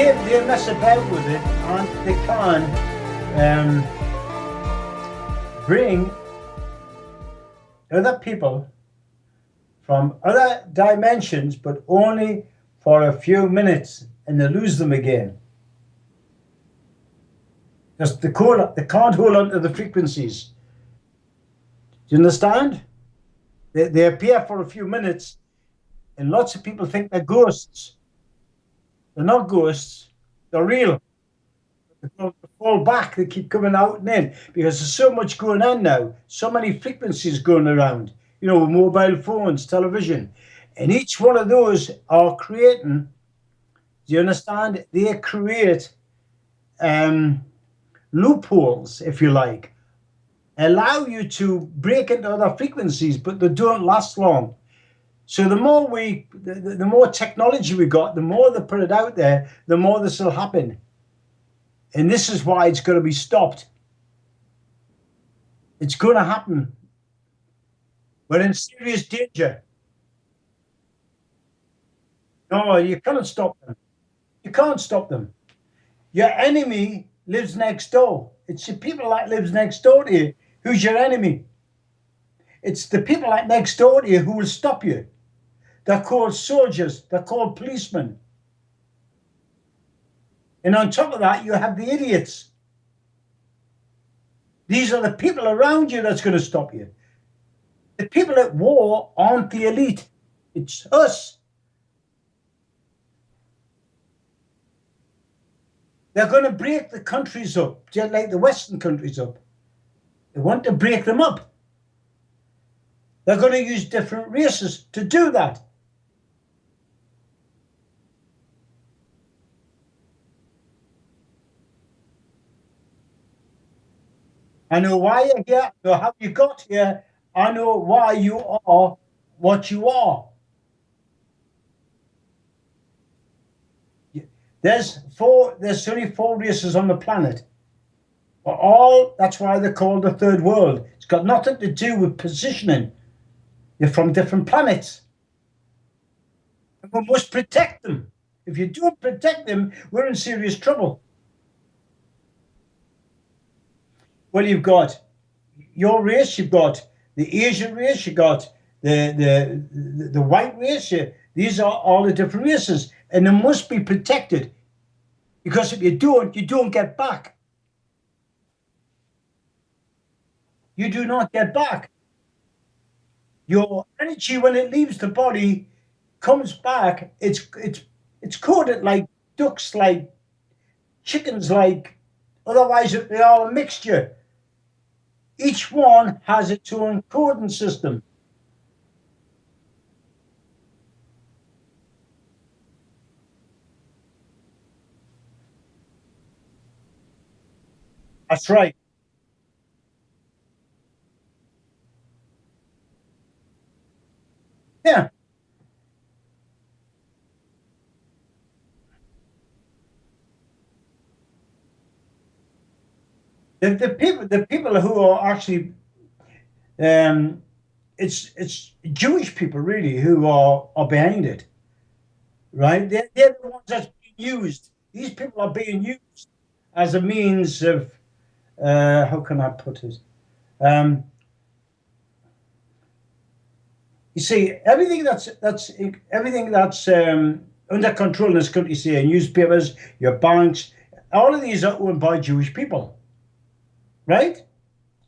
they mess about with it, and they can bring other people from other dimensions, but only for a few minutes, and they lose them again. Because they can't hold on to the frequencies. Do you understand? They appear for a few minutes, and lots of people think they're ghosts. They're not ghosts, they're real. They fall back, they keep coming out and in because there's so much going on now, so many frequencies going around, mobile phones, television. And each one of those are creating, do you understand? They create loopholes, if you like, allow you to break into other frequencies, but they don't last long. So the more technology we got, the more they put it out there, the more this will happen. And this is why it's going to be stopped. It's going to happen. We're in serious danger. No, you cannot stop them. You can't stop them. Your enemy lives next door. It's the people that lives next door to you. Who's your enemy? It's the people that next door to you who will stop you. They're called soldiers. They're called policemen. And on top of that, you have the idiots. These are the people around you that's going to stop you. The people at war aren't the elite. It's us. They're going to break the countries up, just like the Western countries up. They want to break them up. They're going to use different races to do that. I know why you're here. I know how you got here. I know why you are what you are. There's only 4 races on the planet. That's why they're called the third world. It's got nothing to do with positioning. You're from different planets. And we must protect them. If you don't protect them, we're in serious trouble. Well, you've got your race, you've got the Asian race, you've got the white race. These are all the different races, and they must be protected, because if you don't get back. You do not get back. Your energy, when it leaves the body, comes back. It's coded like ducks, like chickens, like otherwise they are a mixture. Each one has its own coding system. That's right. Yeah. The people who are actually it's Jewish people really who are behind it, right? They're the ones that's being used. These people are being used as a means of how can I put it? Um, you see, everything that's under control in this country, say newspapers, your banks, all of these are owned by Jewish people, right?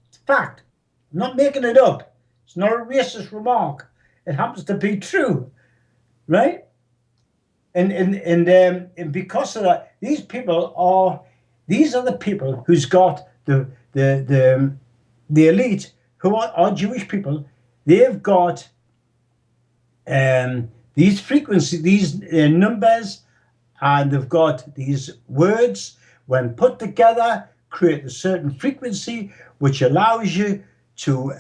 It's a fact. I'm not making it up. It's not a racist remark. It happens to be true, right? And because of that, these are the people who's got the elite who are Jewish people. They've got these frequencies, these numbers, and they've got these words. When put together, create a certain frequency, which allows you to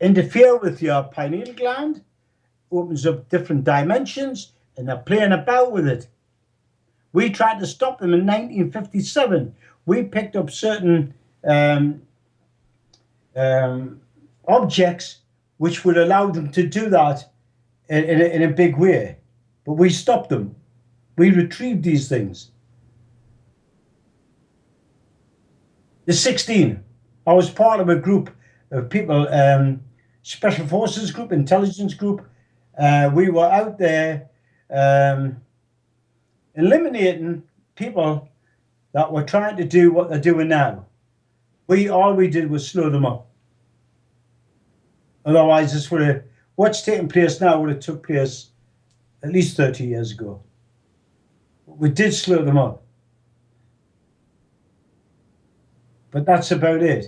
interfere with your pineal gland, opens up different dimensions, and they're playing about with it. We tried to stop them in 1957. We picked up certain objects which would allow them to do that in a big way, but we stopped them. We retrieved these things. The 16. I was part of a group of people, special forces group, intelligence group. We were out there eliminating people that were trying to do what they're doing now. All we did was slow them up. Otherwise, this would have, what's taking place now would have took place at least 30 years ago. We did slow them up. But that's about it.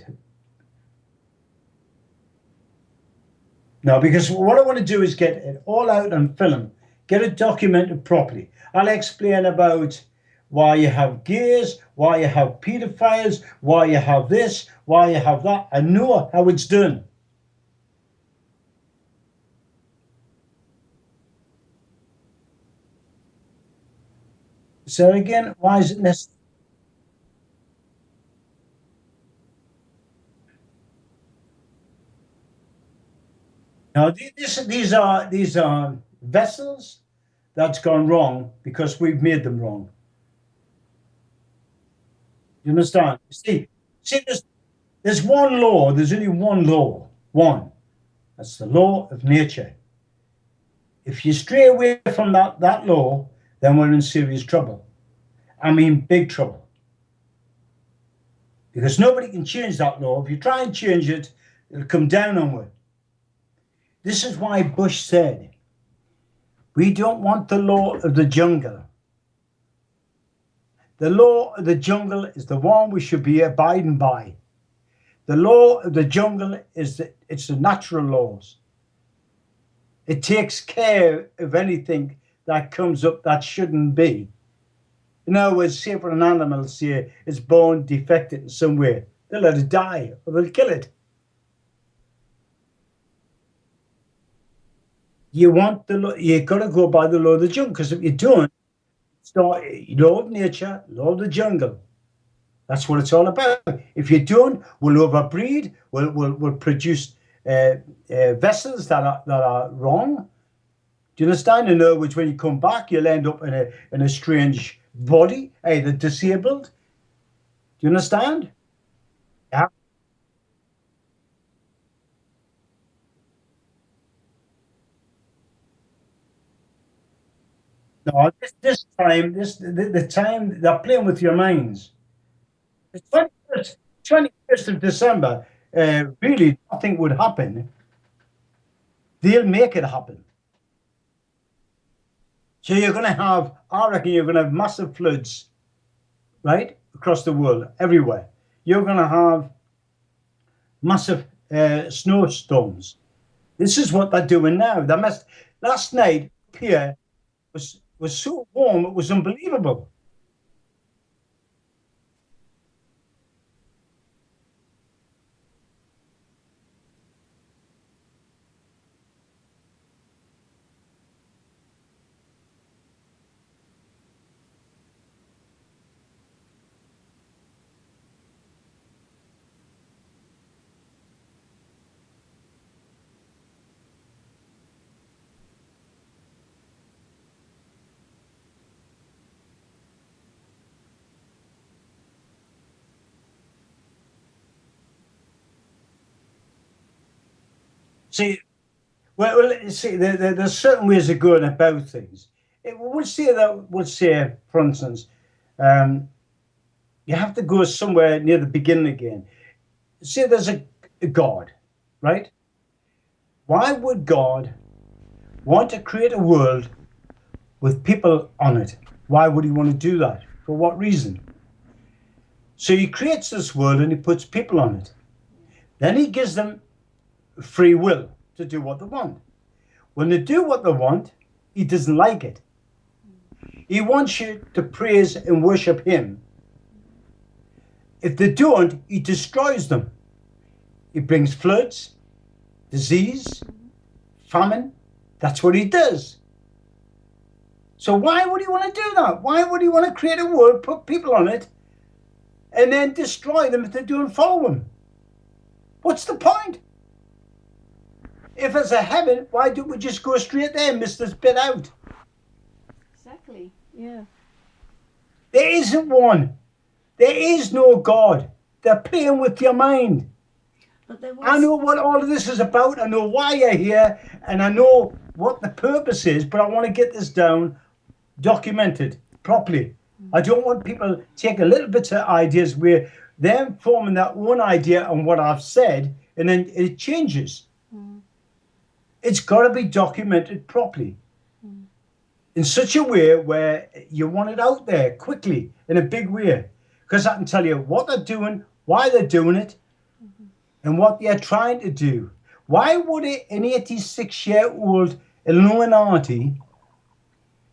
No, because what I want to do is get it all out on film, get it documented properly. I'll explain about why you have gays, why you have pedophiles, why you have this, why you have that. I know how it's done. So again, why is it necessary? Now, these are vessels that's gone wrong because we've made them wrong. You understand? See, there's one law. There's only one law. One. That's the law of nature. If you stray away from that law, then we're in serious trouble. I mean, big trouble. Because nobody can change that law. If you try and change it, it'll come down on you. This is why Bush said, we don't want the law of the jungle. The law of the jungle is the one we should be abiding by. The law of the jungle it's the natural laws. It takes care of anything that comes up that shouldn't be. In other words, say for an animal, say it's born defected in some way, they'll let it die or they'll kill it. You got to go by the law of the jungle, because if you don't, it's not law of nature, law of the jungle. That's what it's all about. If you don't, we'll overbreed. We'll produce vessels that are wrong. Do you understand? In other words, when you come back, you'll end up in a strange body, either disabled. Do you understand? Yeah. No, this time, the time they're playing with your minds. The 21st of December, really nothing would happen. They'll make it happen. So you're going to have, I reckon you're going to have massive floods, right? Across the world, everywhere. You're going to have massive snowstorms. This is what they're doing now. Last night here was so warm, it was unbelievable. See, see, there's certain ways of going about things. We'll say, for instance, um, you have to go somewhere near the beginning again. Say there's a God, right? Why would God want to create a world with people on it? Why would he want to do that? For what reason? So he creates this world and he puts people on it. Then he gives them free will to do what they want. When they do what they want, he doesn't like it. He wants you to praise and worship him. If they don't, he destroys them. He brings floods, disease, famine. That's what he does. So why would he want to do that? Why would he want to create a world, put people on it, and then destroy them if they don't follow him? What's the point? If it's a heaven, why don't we just go straight there and miss this bit out? Exactly. Yeah. There isn't one. There is no God. They're playing with your mind. But there I was. know what all of this is about. I know why you're here, and I know what the purpose is, but I want to get this down, documented properly. I don't want people to take a little bit of ideas where they're forming their own idea on what I've said, and then it changes. It's got to be documented properly in such a way where you want it out there quickly in a big way. Because I can tell you what they're doing, why they're doing it, and what they're trying to do. Why would an 86-year-old Illuminati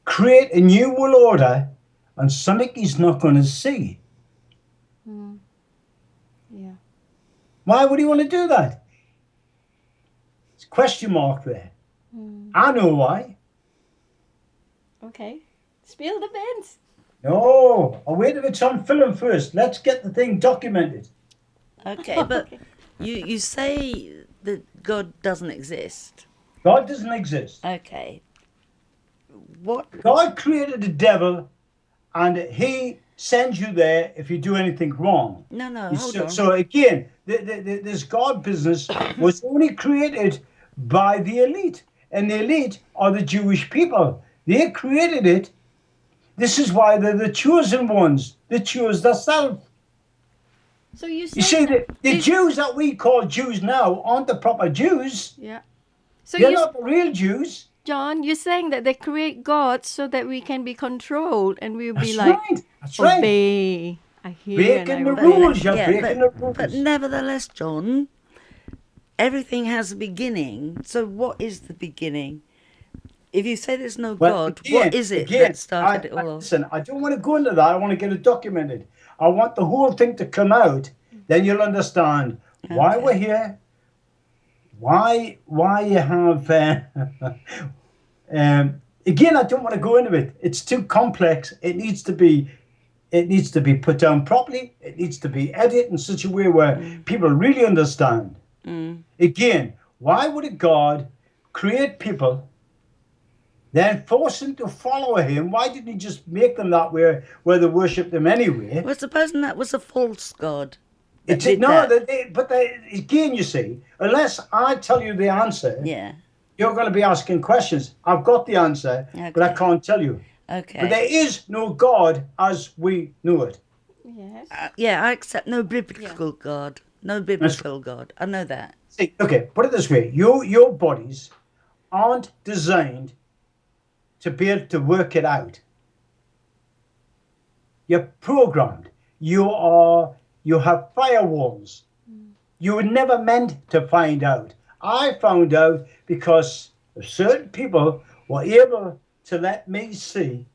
create a new world order on something he's not going to see? Yeah. Why would he want to do that? It's a question mark there. I know why. Okay. Spill the beans. No, I'll wait if it's on film first. Let's get the thing documented. Okay, but you say that God doesn't exist. God doesn't exist. Okay. What? God created the devil, and he sends you there if you do anything wrong. No, hold on. So again, this God business was only created by the elite, and the elite are the Jewish people. They created it. This is why they're the chosen ones. They chose themselves. So you You see, the this- Jews that we call Jews now aren't the proper Jews. Yeah. So They're you, not the real Jews. John, you're saying that they create gods so that we can be controlled and we'll be That's like right. That's right. obey. I hear Breaking and the I obey. rules. You're breaking the rules. But nevertheless, John, everything has a beginning. So what is the beginning? If you say there's no Well, God, what is it that started it all off? Listen, I don't want to go into that. I want to get it documented. I want the whole thing to come out. Then you'll understand why Okay. we're here. Why you have. Again, I don't want to go into it. It's too complex. It needs to be put down properly. It needs to be edited in such a way where people really understand. Again, why would a God create people, then force them to follow him? Why didn't he just make them that way where they worshipped him anyway? Well, supposing that was a false God. It's, did no, that. again, you see, unless I tell you the answer, Yeah. you're going to be asking questions. I've got the answer, but I Okay. can't tell you. Okay. But there is no God as we know it. Yes. Yeah, I accept no biblical God. No biblical God. I know that. See, okay, put it this way: your bodies aren't designed to be able to work it out. You're programmed. You have firewalls. You were never meant to find out. I found out because certain people were able to let me see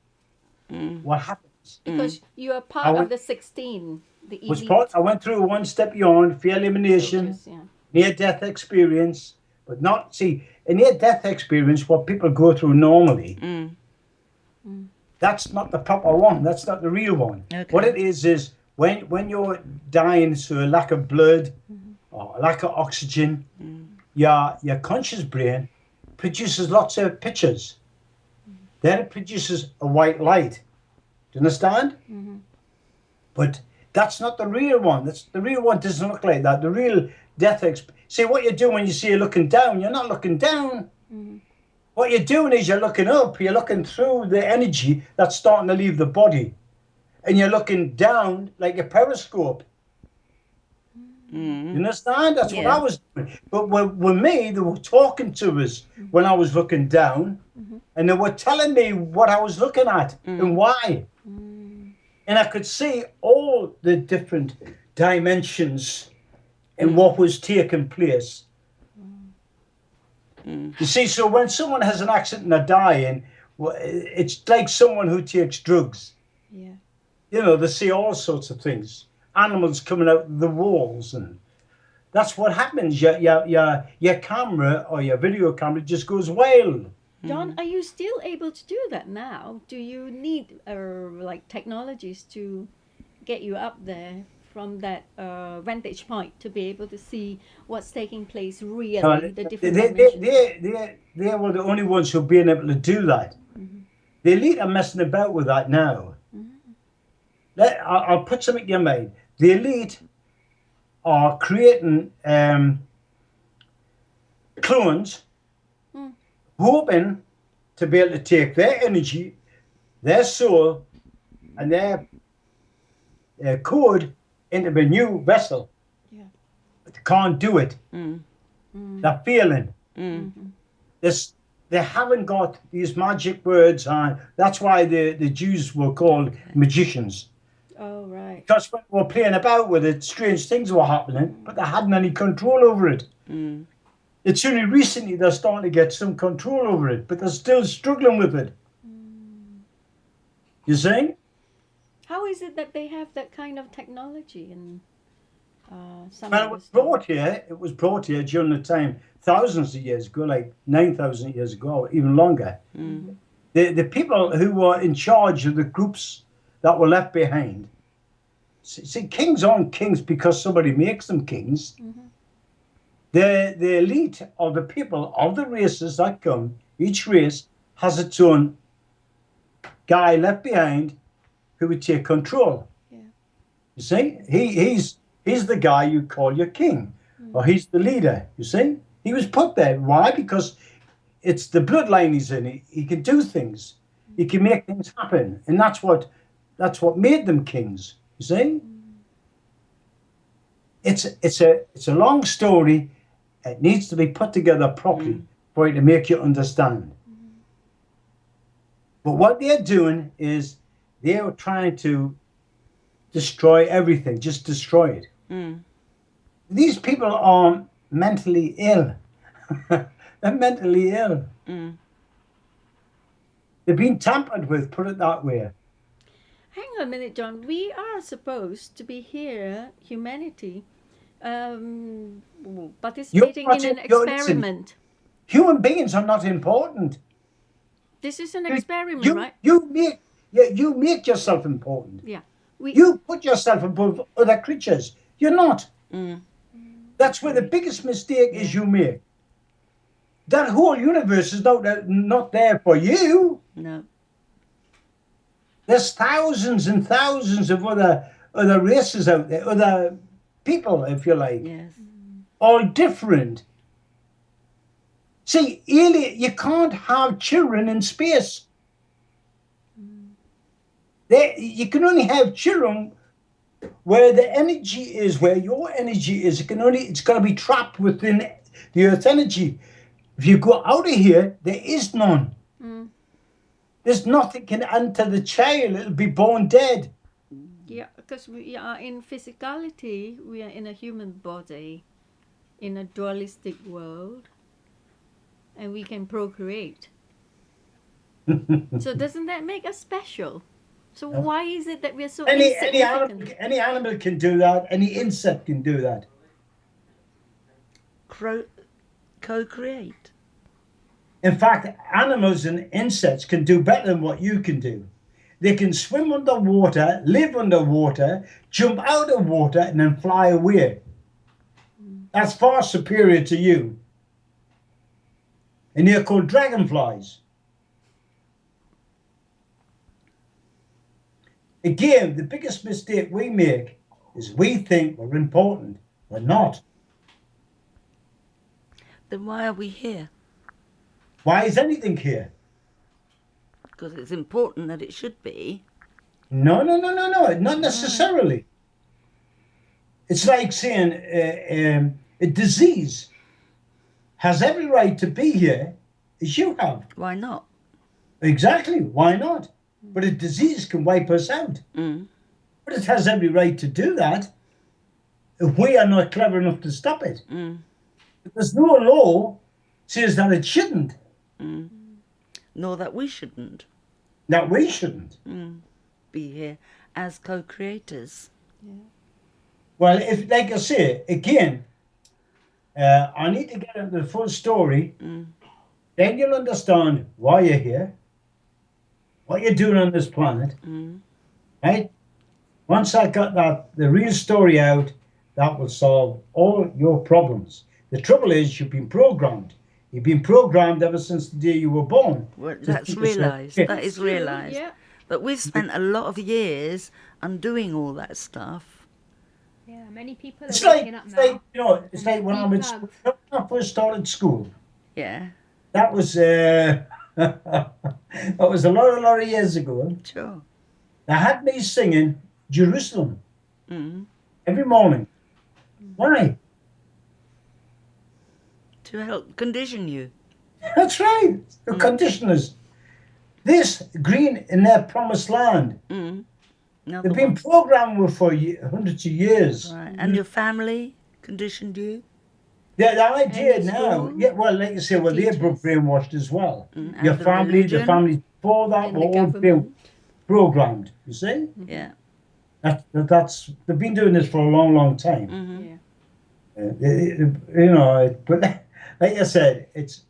what happens. Because you are part I of went- the 16, the Was elite. part, I went through one step beyond fear elimination, soldiers, yeah. near-death experience, but not, see, a near-death experience, what people go through normally, that's not the proper one. That's not the real one. Okay. What it is when you're dying through a lack of blood or a lack of oxygen, your conscious brain produces lots of pictures. Then it produces a white light. Do you understand? But that's not the real one. The real one doesn't look like that. The real death see what you do when you see you're looking down, you're not looking down. What you're doing is you're looking up, you're looking through the energy that's starting to leave the body. And you're looking down like a periscope. You understand? That's what Yeah. I was doing. But with me, they were talking to us when I was looking down, and they were telling me what I was looking at and why. And I could see all the different dimensions and what was taking place. You see, so when someone has an accident and they're dying, it's like someone who takes drugs. Yeah. You know, they see all sorts of things. Animals coming out of the walls, and that's what happens. Your camera or your video camera just goes wild. John, are you still able to do that now? Do you need like technologies to get you up there from that vantage point to be able to see what's taking place really, the different dimensions? They were the only ones who've been able to do that. The elite are messing about with that now. I'll put something in your mind. The elite are creating clones, hoping to be able to take their energy, their soul, and their code into a new vessel. Yeah. But they can't do it. They're failing. They haven't got these magic words, and that's why the Jews were called magicians. Oh, right. Because when they were playing about with it, strange things were happening, but they hadn't any control over it. It's only recently they're starting to get some control over it, but they're still struggling with it. You see? How is it that they have that kind of technology in some Well, of the it was brought here during the time, thousands of years ago, like 9,000 years ago, or even longer. The people who were in charge of the groups that were left behind. See, kings aren't kings because somebody makes them kings. The elite of the people of the races that come, each race has its own guy left behind who would take control. Yeah. You see, he's the guy you call your king, or he's the leader. You see, he was put there. Why? Because it's the bloodline he's in. He can do things. He can make things happen, and that's what made them kings. You see, it's a long story. It needs to be put together properly for you to make you understand. But what they're doing is they're trying to destroy everything, just destroy it. These people are mentally ill. They're mentally ill. They've been tampered with, put it that way. Hang on a minute, John. We are supposed to be here, humanity, participating in an experiment. Human beings are not important. This is an experiment, right? You make yourself important. Yeah. You put yourself above other creatures. You're not. That's where the biggest mistake is you make. That whole universe is not there for you. No. There's thousands and thousands of other races out there, other people, if you like. Yes. All different. See, you can't have children in space. You can only have children where the energy is, where your energy is. It's got to be trapped within the Earth's energy. If you go out of here, there is none. There's nothing can enter the child. It'll be born dead. Yeah, because we are in physicality. We are in a human body, in a dualistic world, and we can procreate. So doesn't that make us special? So why is it that we're so insignificant? Any animal can do that. Any insect can do that. Co-create. In fact, animals and insects can do better than what you can do. They can swim underwater, live underwater, jump out of water, and then fly away. That's far superior to you. And they're called dragonflies. Again, the biggest mistake we make is we think we're important. We're not. Then why are we here? Why is anything here? Because it's important that it should be. No, not necessarily. It's like saying a disease has every right to be here as you have. Why not? Exactly, why not? But a disease can wipe us out. But it has every right to do that if we are not clever enough to stop it. There's no law says that it shouldn't. Nor that we shouldn't. That we shouldn't. Be here as co-creators. Yeah. Well, if, like I say, again, I need to get into the full story. Then you'll understand why you're here, what you're doing on this planet, right? Once I got the real story out, that will solve all your problems. The trouble is you've been programmed. You've been programmed ever since the day you were born. Well, to that's think a certain realised. way. That is True, realised. yeah. But we've spent a lot of years undoing all that stuff. Yeah, many people It's are waking like, up it's now. like, you know, it's and like when I being went to school, when I first started school. Yeah, That was that was a lot of years ago. sure. They had me singing Jerusalem Mm. every morning. Why? To help condition you. That's right. The conditioners. This green in their promised land. Mm. Another They've been one. programmed with for hundreds of years. Right. And your family conditioned you? The idea And the now, school, yeah, well, like you say, well, they're teachers. brainwashed as well. Mm. Your And the family, the religion? families before that And were the all government. programmed. You see, Yeah. that's they've been doing this for a long time. Mm-hmm. Yeah. You know, but like I said, it's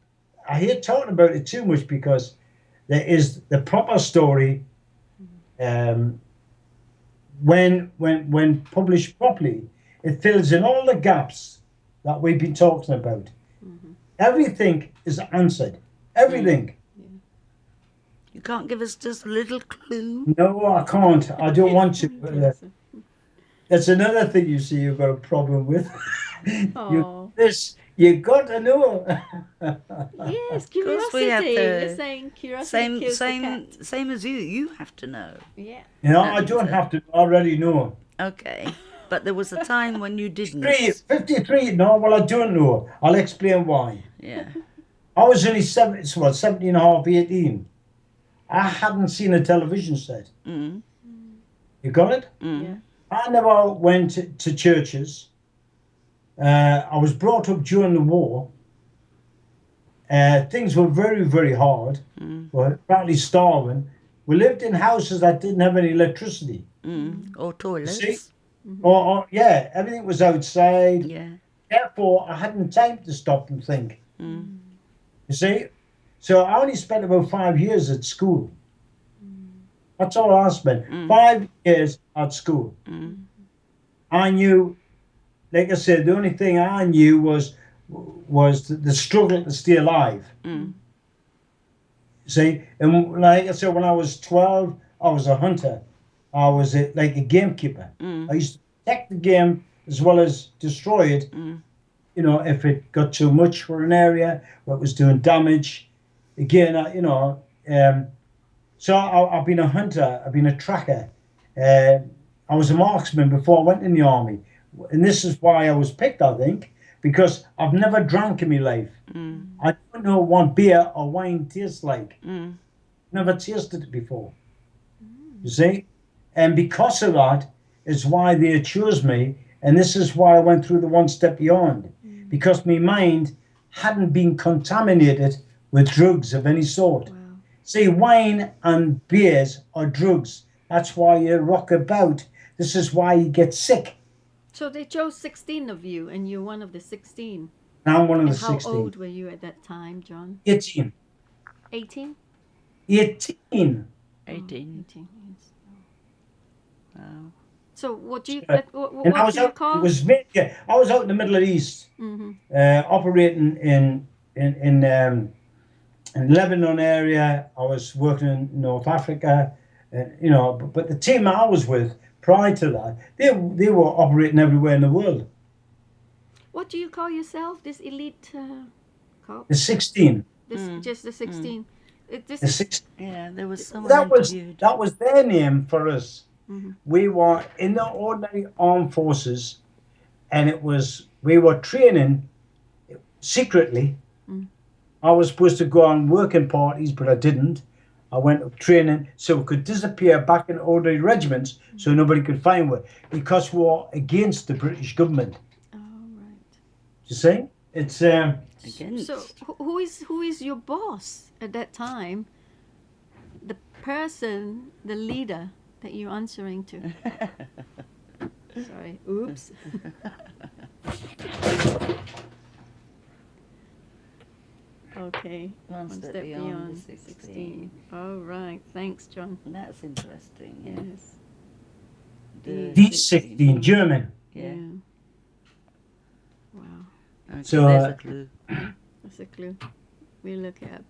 I hate talking about it too much because there is the proper story. When published properly, it fills in all the gaps that we've been talking about. Everything is answered. Everything. You can't give us just a little clue? No, I can't. I don't want to. Yes. That's another thing you see you've got a problem with. Oh. You got to know. Yes, Of course we have curiosity. to- You're saying curiosity kills the cat. Same as you. You have to know. Yeah. You know, I don't have to. I already know. Okay. But there was a time when you didn't. 53. No, well, I don't know. I'll explain why. Yeah. I was only 17 and a half, 18. I hadn't seen a television set. Mm. You got it? Mm. Yeah. I never went to churches. I was brought up during the war. Things were very hard. Mm. We were practically starving. We lived in houses that didn't have any electricity. Mm. Or toilets. See? Or yeah, everything was outside. Yeah. Therefore, I hadn't time to stop and think. Mm. You see? So I only spent about 5 years at school. That's all I spent. 5 years at school. Mm. I knew, like I said, the only thing I knew was the struggle to stay alive. Mm. See, and like I said, when I was 12, I was a hunter. I was like a gamekeeper. Mm. I used to protect the game as well as destroy it. Mm. You know, if it got too much for an area, or it was doing damage. Again, so I've been a hunter. I've been a tracker. I was a marksman before I went in the army. And this is why I was picked, I think, because I've never drank in my life. Mm. I don't know what beer or wine tastes like. Mm. Never tasted it before. You see? And because of that is why they chose me. And this is why I went through the one step beyond. Because my mind hadn't been contaminated with drugs of any sort. Wow. See, wine and beers are drugs. That's why you rock about. This is why you get sick. So they chose 16 of you, and you're one of the 16. And I'm one of And the how 16. old were you at that time, John? 18. 18? 18. 18. 18 years. Wow. So what do you And what I was do you out. call? It was yeah, I was out in the Middle of the East, Mm-hmm. operating in Lebanon area. I was working in North Africa, you know. But the team I was with prior to that, they were operating everywhere in the world. What do you call yourself? This elite call? The 16. This just the 16. This The is 16. Yeah, there was someone That interviewed. was their name for us. Mhm. We were in the ordinary armed forces, and we were training secretly. I was supposed to go on working parties, but I didn't. I went up training so we could disappear back in ordinary regiments so nobody could find us because we were against the British government. oh right. You see? It's Against. So who is your boss at that time? The person, the leader that you're answering to. Sorry. Oops. Okay. One step beyond the 16. All right. Thanks, John. That's interesting. Yeah. Yes. The D16, German. Yeah. Wow. Okay, So, there's a clue. That's us a clue. We'll look it up.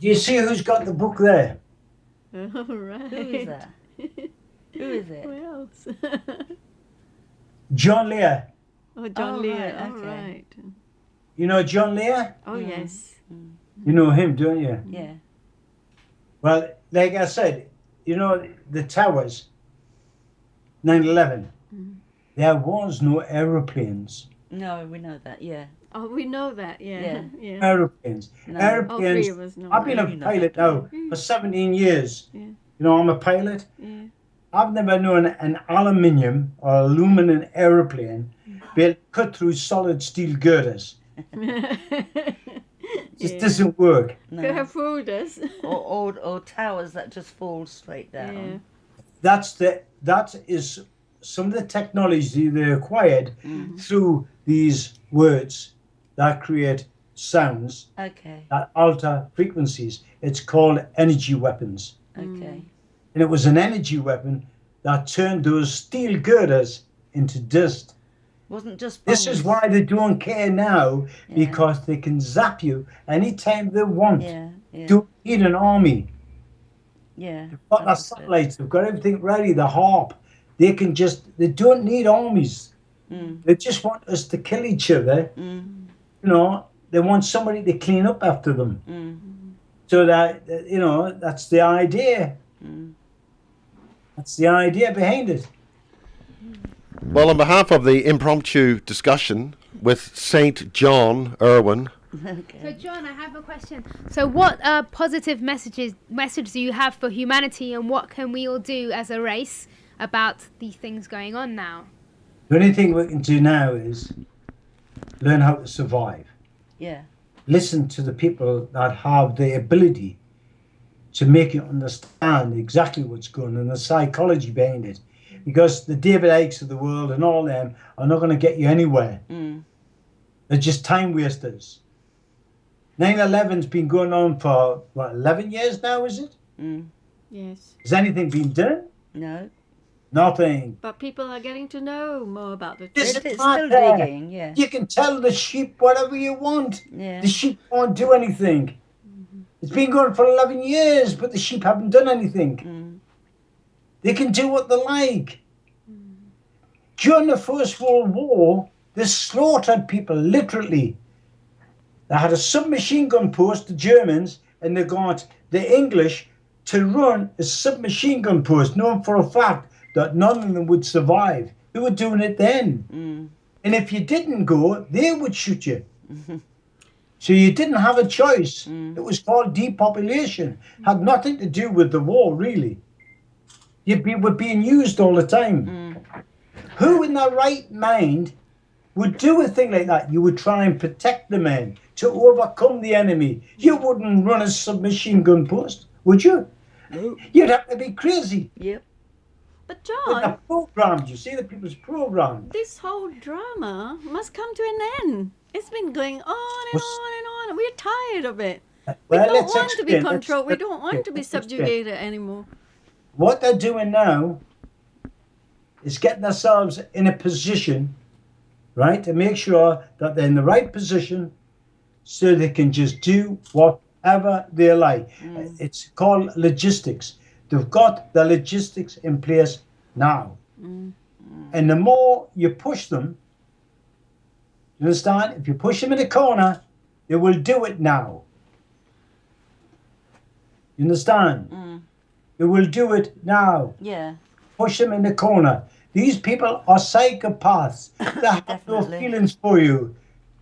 Do you see who's got the book there? All right. Who is that? Who is it? Who else? John Lear. Oh, John Oh, Lear. right, All okay. right. You know John Lear? Oh, Mm. yes. You know him, don't you? Yeah. Well, like I said, you know, the towers, 9/11, there was no aeroplanes. No, we know that. Yeah. Oh, we know that. Yeah. Yeah. Aeroplanes. No. All three Aeroplanes. of us know. I've been Yeah, a you know pilot that. now for 17 years. Yeah. You know, I'm a pilot. Yeah. I've never known an aluminium or aluminum aeroplane be able to cut through solid steel girders. It just doesn't work. Could No. have fooled us. Or towers that just fall straight down. Yeah. That is some of the technology they acquired through these words that create sounds Okay. that alter frequencies. It's called energy weapons. Okay. And it was an energy weapon that turned those steel girders into dust. Wasn't just. This is bombs. why they don't care now, Yeah. because they can zap you anytime they want. Yeah. Yeah. Don't need an army. Yeah. They've got their understood. satellites, they've got everything ready, the harp. They don't need armies. Mm. They just want us to kill each other. Mm. You know, they want somebody to clean up after them. Mm. So that, you know, that's the idea. Mm. That's the idea behind it. Well, on behalf of the impromptu discussion with St. John Irwin, So, Okay. John, I have a question. So, what positive message do you have for humanity, and what can we all do as a race about the things going on now? The only thing we can do now is learn how to survive. Yeah. Listen to the people that have the ability to make you understand exactly what's going on and the psychology behind it. Because the David Icks of the world and all them are not going to get you anywhere. Mm. They're just time wasters. 9/11's been going on for, what, 11 years now, is it? Mm. Yes. Has anything been done? No. Nothing. But people are getting to know more about the This truth. is It's not still there. digging. Yeah. You can tell the sheep whatever you want. Yeah. The sheep won't do anything. It's been going for 11 years, but the sheep haven't done anything. Mm. They can do what they like. During the First World War, they slaughtered people, literally. They had a submachine gun post, the Germans, and they got the English to run a submachine gun post, knowing for a fact that none of them would survive. They were doing it then. Mm. And if you didn't go, they would shoot you. So you didn't have a choice. Mm. It was called depopulation. Had nothing to do with the war, really. You were being used all the time. Mm. Who in their right mind would do a thing like that? You would try and protect the men to overcome the enemy. You wouldn't run a submachine gun post, would you? No. You'd have to be crazy. Yep. But But John, they're programmed, you see, the people's programmed. this whole drama must come to an end. It's been going on and What's- on and on. We're tired of it. We Well, don't let's want to be explain. controlled. We Let's- don't want to be let's explain. subjugated anymore. What they're doing now is getting themselves in a position, right, to make sure that they're in the right position so they can just do whatever they like. It's called logistics. They've got the logistics in place now. And the more you push them, you understand? If you push them in a corner, they will do it now. You understand? Mm. They will do it now. Yeah. Push them in the corner. These people are psychopaths. They have no Definitely. feelings for you.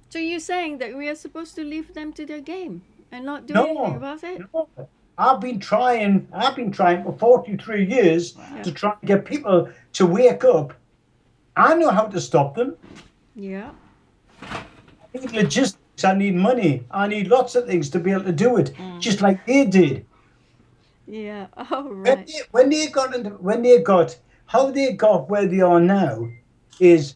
So you're saying that we are supposed to leave them to their game and not do No. anything about it? No. I've been trying for 43 years to try and get people to wake up. I know how to stop them. Yeah. I need logistics, I need money, I need lots of things to be able to do it, just like they did. Yeah. All When right. how they got where they are now is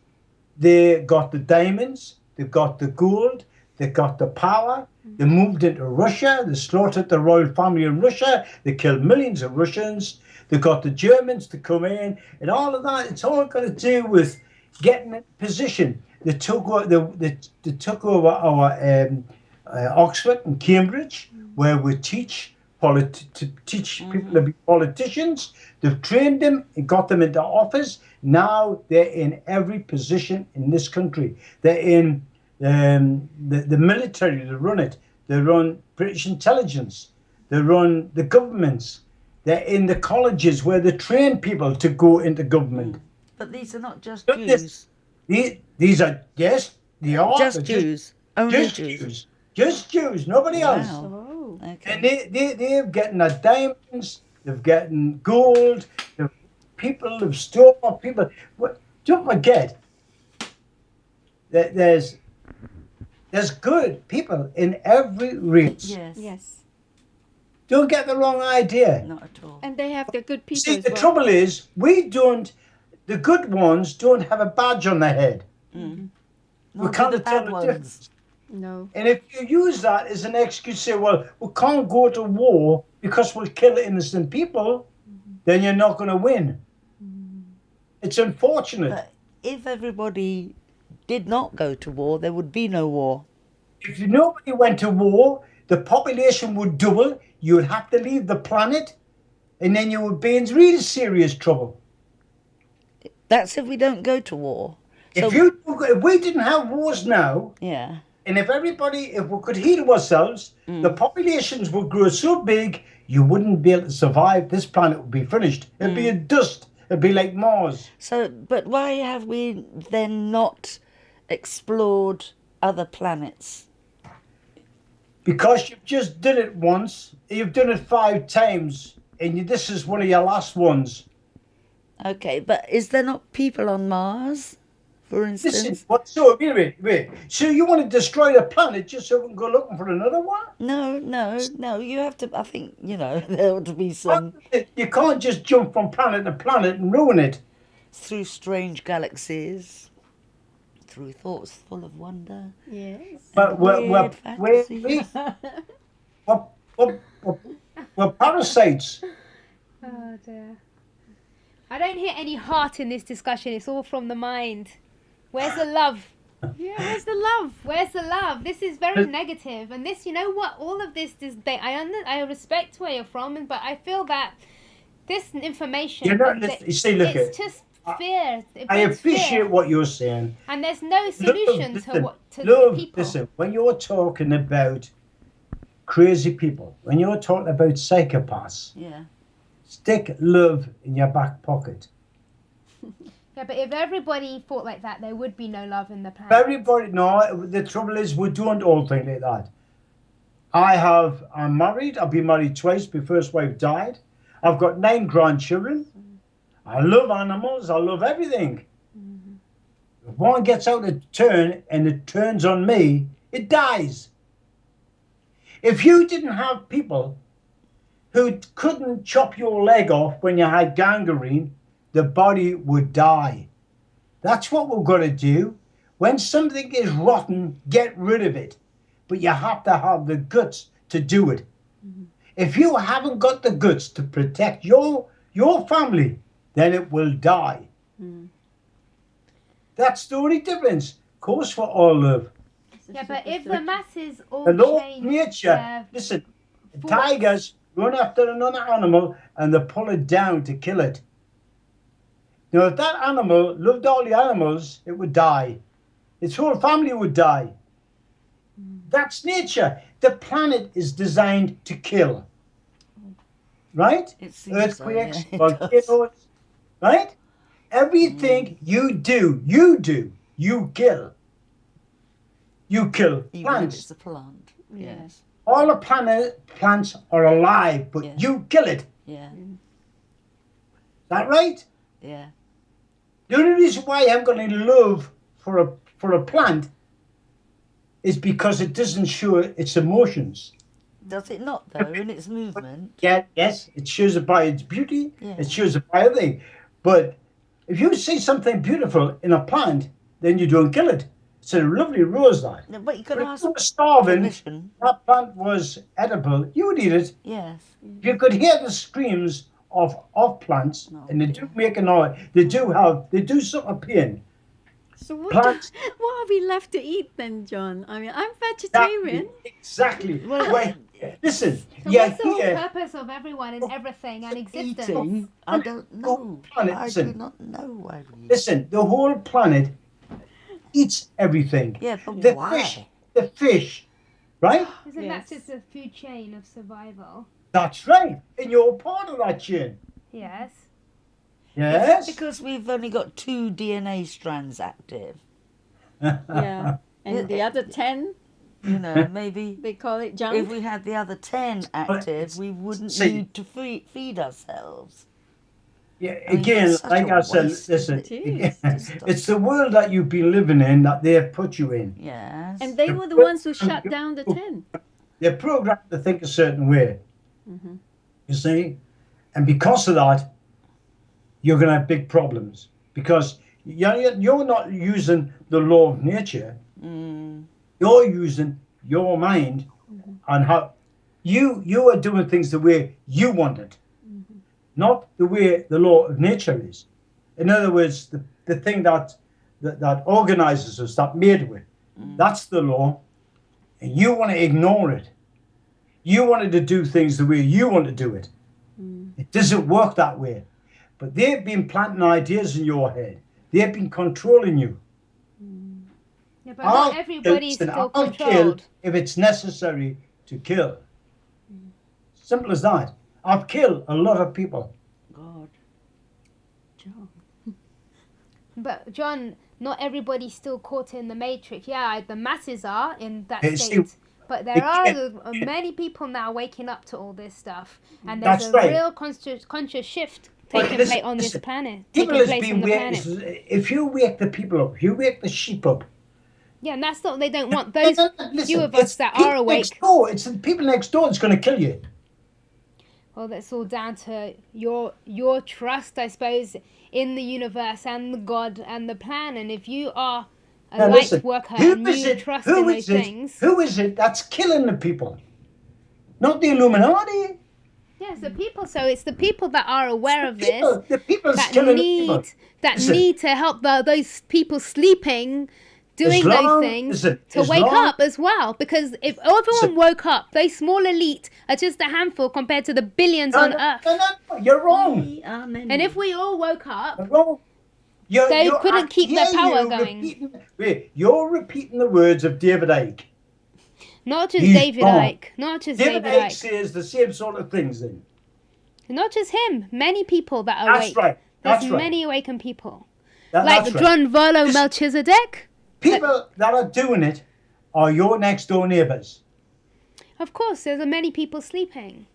they got the diamonds, they got the gold, they got the power, they moved into Russia, they slaughtered the royal family in Russia, they killed millions of Russians, they got the Germans to come in, and all of that, it's all got to do with getting in position. They took over, they took over Oxford and Cambridge, where we teach to teach people to be politicians. They've trained them and got them into office. Now they're in every position in this country. They're in the military. They run it. They run British intelligence. They run the governments. They're in the colleges where they train people to go into government. But these are not just Look, Jews. These are, yes, they are. Just they're Jews. Only Just Jews. Jews. Just Jews. Nobody else. Wow. Oh. Okay. And they're getting the diamonds, they're getting gold, people have stolen people. Don't forget that there's good people in every race. Yes. Yes. Don't get the wrong idea. Not at all. And they have the good people See, as the well. trouble is, the good ones don't have a badge on their head. Not We with can't the tell bad the ones. difference. No. And if you use that as an excuse, say, well, we can't go to war because we'll kill innocent people, then you're not going to win. It's unfortunate. But if everybody did not go to war, there would be no war. If nobody went to war, the population would double, you would have to leave the planet, and then you would be in really serious trouble. That's if we don't go to war. So, If we didn't have wars now, yeah. and if we could heal ourselves, the populations would grow so big, you wouldn't be able to survive. This planet would be finished. It'd be a dust. It'd be like Mars. So, but why have we then not explored other planets? Because you've just done it once, you've done it 5 times, and this is one of your last ones. Okay, but is there not people on Mars, for instance? Listen, wait. So you want to destroy the planet just so we can go looking for another one? No. You have to. I think there ought to be some You can't just jump from planet to planet and ruin it. through strange galaxies, through thoughts full of wonder. Yes. But Weird fantasies. we're parasites. Oh dear. I don't hear any heart in this discussion. It's all from the mind. Where's the love? Yeah, where's the love? Where's the love? This is very negative, and this, you know what? All of this is. I respect where you're from, but I feel that this information. You see, look it's just fear. It I brings appreciate fear. what you're saying. And there's no solution to the Love, people. listen, when you're talking about crazy people, when you're talking about psychopaths, Yeah. stick love in your back pocket. Yeah, but if everybody thought like that, there would be no love in the planet. Everybody, no, the trouble is we don't all think like that. I'm married, I've been married twice, my first wife died. I've got 9 grandchildren. I love animals, I love everything. If one gets out of turn and it turns on me, it dies. If you didn't have people who couldn't chop your leg off when you had gangrene, the body would die. That's what we're going to do. When something is rotten, get rid of it. But you have to have the guts to do it. If you haven't got the guts to protect your family, then it will die. That's the only difference. Of course, we're all love. Yeah, but if the masses all The law of change nature. their Listen, thoughts- tigers run after another animal and they pull it down to kill it. Now, if that animal loved all the animals, it would die. Its whole family would die. That's nature. The planet is designed to kill. Right? It seems Earthquakes, so, yeah, it does. volcanoes, right? Everything you do, you kill. You kill Even if plants. it's a plant. Yeah. Yes. All the plants are alive, but Yeah. you kill it. Yeah. Is that right? Yeah. The only reason why I'm going to love for a plant is because it doesn't show its emotions. Does it not though? In its movement. Yeah, yes, it shows it by its beauty. Yeah. It shows it by everything. But if you see something beautiful in a plant, then you don't kill it. It's a lovely rose, that. No, but you could But if ask you were starving, permission. that plant was edible, you would eat it. Yes. You could hear the screams of plants, Oh, and they dear. do make a noise. They do suffer pain. So what, Plants. what are we left to eat then, John? I mean, I'm vegetarian. Exactly. Well, listen, So yeah, what's the whole here. purpose of everyone and everything and existence? Eating? I don't know. planet, I do listen. not know why we eat. Listen, the whole planet eats everything. Yeah, but The why? fish, right? Isn't Yes. that just a food chain of survival? That's right. And you're part of that chain. Yes. Yes. Because we've only got 2 DNA strands active. Yeah. And the other 10, You know, maybe they call it if junk. we had the other 10 active, we wouldn't See- need to feed ourselves. Yeah, I mean, again, it's such like a I said, waste, listen, isn't it? it's the world that you've been living in that they've put you in. Yes. And they were the ones who shut down the 10. They're programmed to think a certain way. Mhm. You see? And because of that, you're going to have big problems. Because you're not using the law of nature, Mm, you're using your mind and how you are doing things the way you want it, not the way the law of nature is. In other words, the thing that organizes us, that made with, that's the law, and you want to ignore it. You wanted to do things the way you want to do it. It doesn't work that way. But they've been planting ideas in your head. They've been controlling you. Yeah, but not everybody's listen, still I'll kill controlled. if it's necessary to kill. Simple as that. I've killed a lot of people. God. John. But John, not everybody's still caught in the matrix. Yeah, the masses are in that Hey, see, state. But there it are can't- many people now waking up to all this stuff. And That's there's a right. real conscious shift But taking listen, place on this listen, planet. People Taking has place been on the planet. if you wake the people up, if you wake the sheep up. Yeah, and that's not, they don't want those Listen, few of it's us that people are awake. Next door. It's the people next door that's going to kill you. Well, that's all down to your trust, I suppose, in the universe and the God and the plan. And if you are a Now, light listen, worker who and is you it? trust Who in is those it? things, Who is it that's killing the people? Not the Illuminati. yes, the people. So it's the people that are aware of this People, the people that's that killing the people. Listen. need to help those people sleeping, doing those long- things listen, to as wake long- up as well. Because if everyone Listen. woke up, those small elite are just a handful compared to the billions on Earth. No, you're wrong. We are many. And if we all woke up, You're wrong. They couldn't keep their power going. You're repeating the words of David Icke. not just He's David wrong. Icke, not just David David Icke Icke, says the same sort of things then. not just him. Many people that are That's awake. right. There's That's right. many awakened people, That's like right. John Volo Listen. Melchizedek. People that are doing it are your next door neighbours. Of course, there's many people sleeping,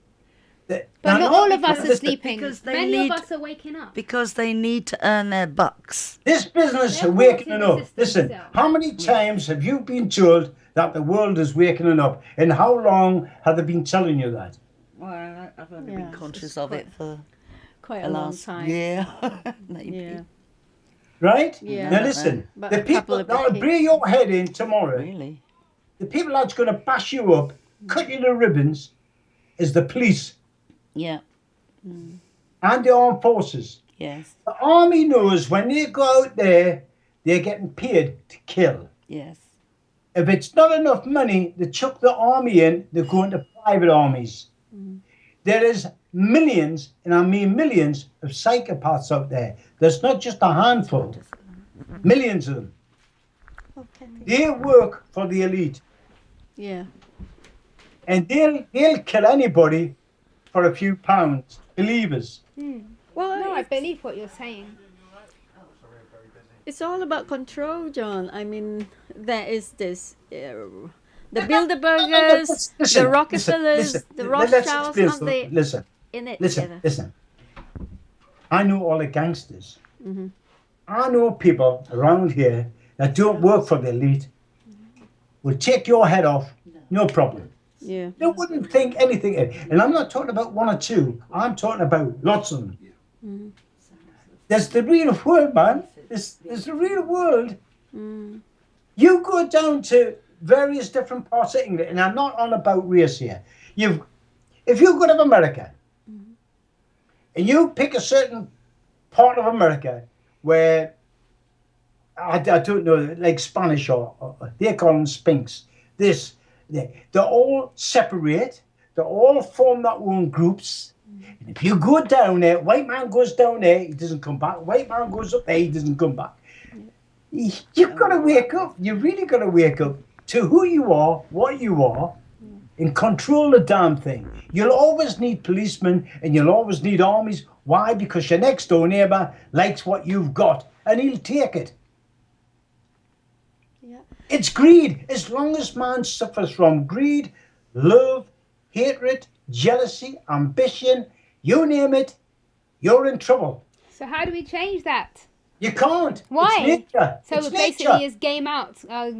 But but not all of us are listen, sleeping. because they Many need- of us are waking up. Because they need to earn their bucks. This business They're of waking faulting the up. system Listen, itself. how many times have you been told that the world is waking up? And how long have they been telling you that? Well, I've only Yeah, been it's conscious of it for Quite the a long last time. year, maybe. Yeah. Right? Yeah. Now listen, But the a couple people of that'll decades. bring your head in tomorrow, Really? the people that's going to bash you up, cut you to ribbons, is the police Yeah. and the armed forces. Yes. The army knows when they go out there, they're getting paid to kill. Yes. If it's not enough money to chuck the army in, they're going to private armies. There is millions, and I mean millions, of psychopaths out there. There's not just a handful, millions of them. They work for the elite, Yeah. and they'll kill anybody for a few pounds. Believe us. Well, No, I it's, believe what you're saying. it's all about control, John. I mean, there is this. The Bilderbergers, the Rockefellers, the Rothschilds, aren't they Listen, in it listen, together? listen. I know all the gangsters. I know people around here that don't work for the elite. Will take your head off, no problem. Yeah. They wouldn't think anything. And I'm not talking about one or two. I'm talking about lots of them. There's the real world, man. There's the real world. You go down to various different parts of England, and I'm not on about race here. If you go to America, and you pick a certain part of America where I don't know, like Spanish or they call them Spinks. They're all separate. They all form their own groups. And if you go down there, white man goes down there, he doesn't come back. White man goes up there, he doesn't come back. You've got to wake up. You really got to wake up to who you are, what you are, and control the damn thing. You'll always need policemen and you'll always need armies. Why? Because your next door neighbour likes what you've got and he'll take it. Yeah. It's greed. As long as man suffers from greed, love, hatred, jealousy, ambition, you name it, you're in trouble. So how do we change that? You can't. Why? It's nature. So It's basically, nature. it's game out,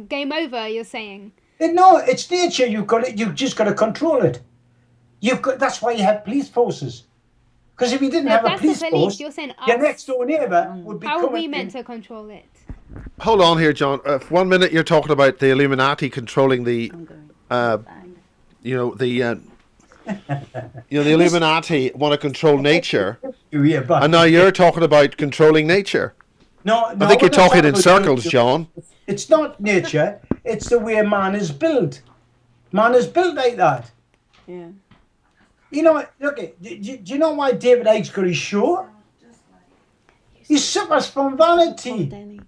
game over. You're saying. No, it's nature. You've just got to control it. That's why you have police forces. Because if you didn't No, have a that's police the police. force, You're saying your us. next door neighbour would be How are coming we in. meant to control it? Hold on here, John. For 1 minute, you're talking about the Illuminati controlling the, the Illuminati want to control nature, Yeah, but and now you're talking about controlling nature. no, I think you're we're not talking in about circles, nature. John. It's not nature. It's the way man is built. Man is built like that. Yeah. You know, look, do you know why David Icke's got his show? He suffers from Oh, vanity. Danny.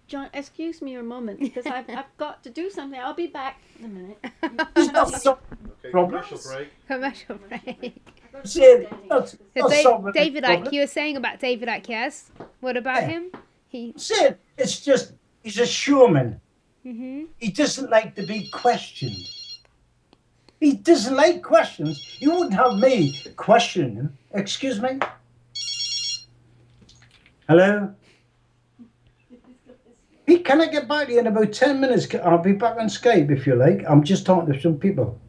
John, excuse me a moment because I've got to do something. I'll be back in a minute. He's not solving problems. Commercial break. Saying, not So solving David problems. Icke. You were saying about David Icke, yes? What about Yeah. him? He. Saying, it's just, he's a showman. Mhm. He doesn't like to be questioned. He doesn't like questions. You wouldn't have me questioning him. Excuse me? Hello? Pete, can I get back to you in about 10 minutes? I'll be back on Skype if you like. I'm just talking to some people.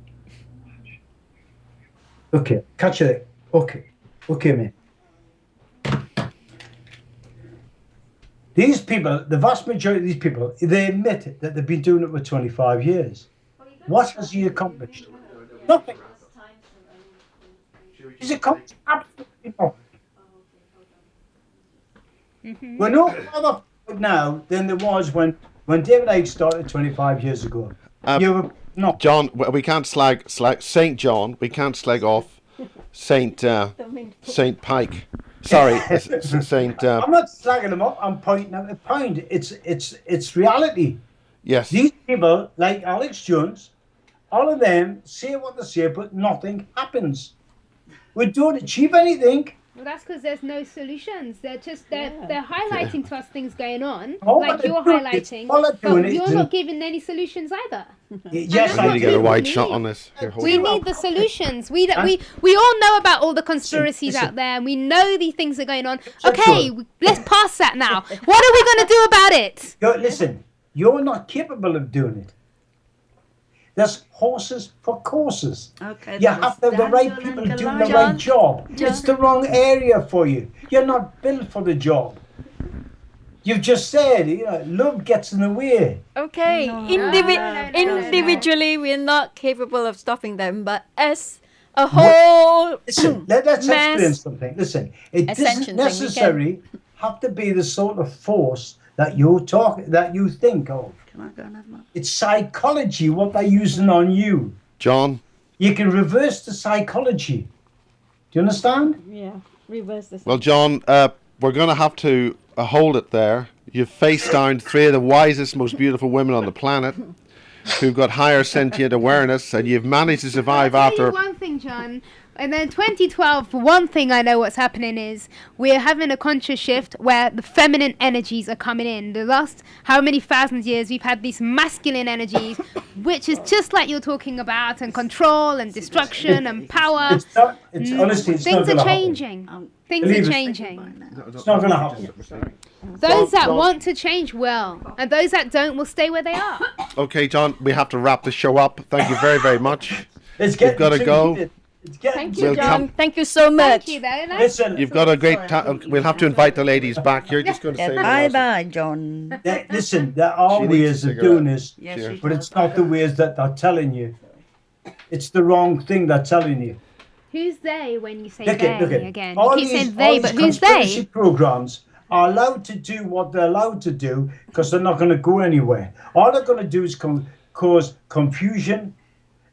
Okay, catch you there. Okay. Okay, mate. These people, the vast majority of these people, they admit that they've been doing it for 25 years. What has he accomplished? Nothing. He's accomplished absolutely nothing. We're no further forward now than there was when David Icke started 25 years ago. You were not. John, we can't slag Saint John. We can't slag off Saint Pike. Sorry, Saint. I'm not slagging him up. I'm pointing out a point. It's reality. Yes. These people, like Alex Jones, all of them say what they say, but nothing happens. We don't achieve anything. Well, that's because there's no solutions. They're highlighting to us things going on, All like they're you're doing is- highlighting, all they're doing but is you're in- not giving any solutions either. Yes, I need to get a what wide we shot need. on this. Here, hold We on. need the solutions. We all know about all the conspiracies Listen. out there, and we know these things are going on. So Okay, sure. let's pass that now. What are we going to do about it? Listen, you're not capable of doing it. There's horses for courses. Okay. You have to have the right people doing the right job. It's the wrong area for you. You're not built for the job. You've just said, love gets in the way. Okay, no, individually we're not capable of stopping them, but as a whole, Listen, let's Mass explain something. Listen, it ascension doesn't thing, we necessarily have to be the sort of force that you think of. Can I go and have my... It's psychology, what they're using on you. John, You can reverse the psychology. Do you understand? yeah, reverse this. well, John, we're going to have to hold it there. You've faced down three of the wisest, most beautiful women on the planet who've got higher sentient awareness, and you've managed to survive I'll tell after. you one thing, John. And then 2012, for one thing I know what's happening is we're having a conscious shift where the feminine energies are coming in. The last how many thousands years we've had these masculine energies, which is just like you're talking about, and control and destruction and power. It's not. It's honestly, it's not Things going are to happen. changing. Things Believe are it. changing. It's not going to happen. Those that John. want to change will, and those that don't will stay where they are. Okay, John, we have to wrap the show up. Thank you very, very much. It's You've got to too go. heated. It's getting Thank too you, We'll John. come- Thank you so much. Thank you, though. Listen, You've got a great time. We'll have to invite the ladies back. You're just going to say. Bye bye, John. listen, there are She needs ways a of doing this, Yes, Cheers. she but does. it's not the ways that they're telling you. It's the wrong thing they're telling you. Who's they when you say Look they at, again? all You keep these, saying they, all but these who's conspiracy they? programs are allowed to do what they're allowed to do because they're not going to go anywhere. All they're going to do is cause confusion.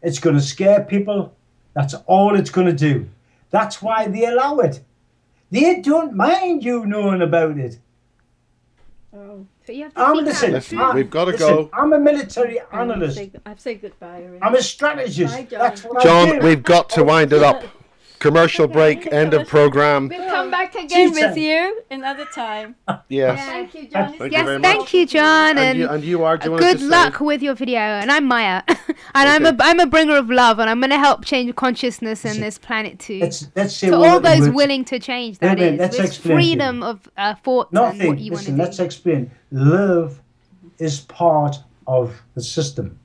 It's going to scare people. That's all it's going to do. That's why they allow it. They don't mind you knowing about it. Oh, So you have to seek Listen, out Listen, truth. we've got to listen, go. I'm a military analyst. I've said goodbye already. I'm a strategist. Bye, John. That's what I John, do. we've got to wind it up. Commercial break, end of program. We'll come back again Teacher. with you another time. Yes. Thank you, John. Thank you Yes, very thank much. you, John, And you are doing good luck with your video. And I'm Maya, and Okay. I'm a bringer of love, and I'm gonna help change consciousness in this planet too. Let's say To one all of the those words. willing to change, that Wait a minute, is, let's with explain to you. freedom of thoughts and Nothing. what you want to Listen, do. let's explain. Love is part of the system.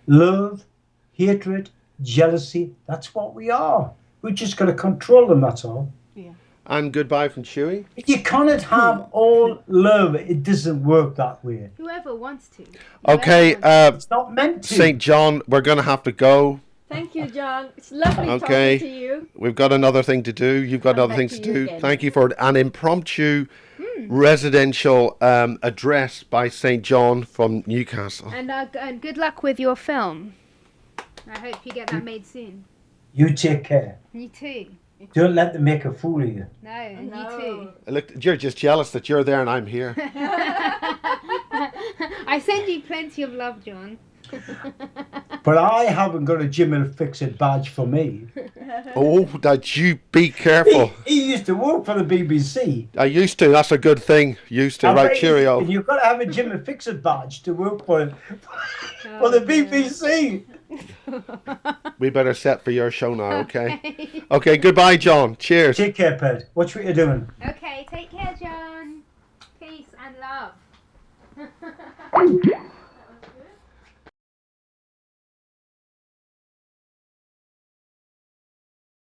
Love, hatred, jealousy, that's what we are. We just got to control them, that's all. And goodbye from Chewy. You cannot have all love. It doesn't work that way. Whoever wants to. Okay, It's not meant to. St. John, we're going to have to go. Thank you, John. It's lovely Okay. talking to you. We've got another thing to do. You've got Come other back things to to you do. again. Thank you for an impromptu residential address by St. John from Newcastle. And good luck with your film. I hope you get that made soon. You take care. You too. Don't let them make a fool of you. No, No. you too. Look, you're just jealous that you're there and I'm here. I send you plenty of love, John. But I haven't got a Jim will fix it badge for me. Oh, that you be careful. He used to work for the BBC. I used to. That's a good thing. Used to. I Right, bet cheerio. You've got to have a Jim will fix it badge to work for the BBC. We better set for your show now, okay? Okay, goodbye, John. Cheers. Take care, Ped. Watch what you're doing. Okay, take care, John. Peace and love.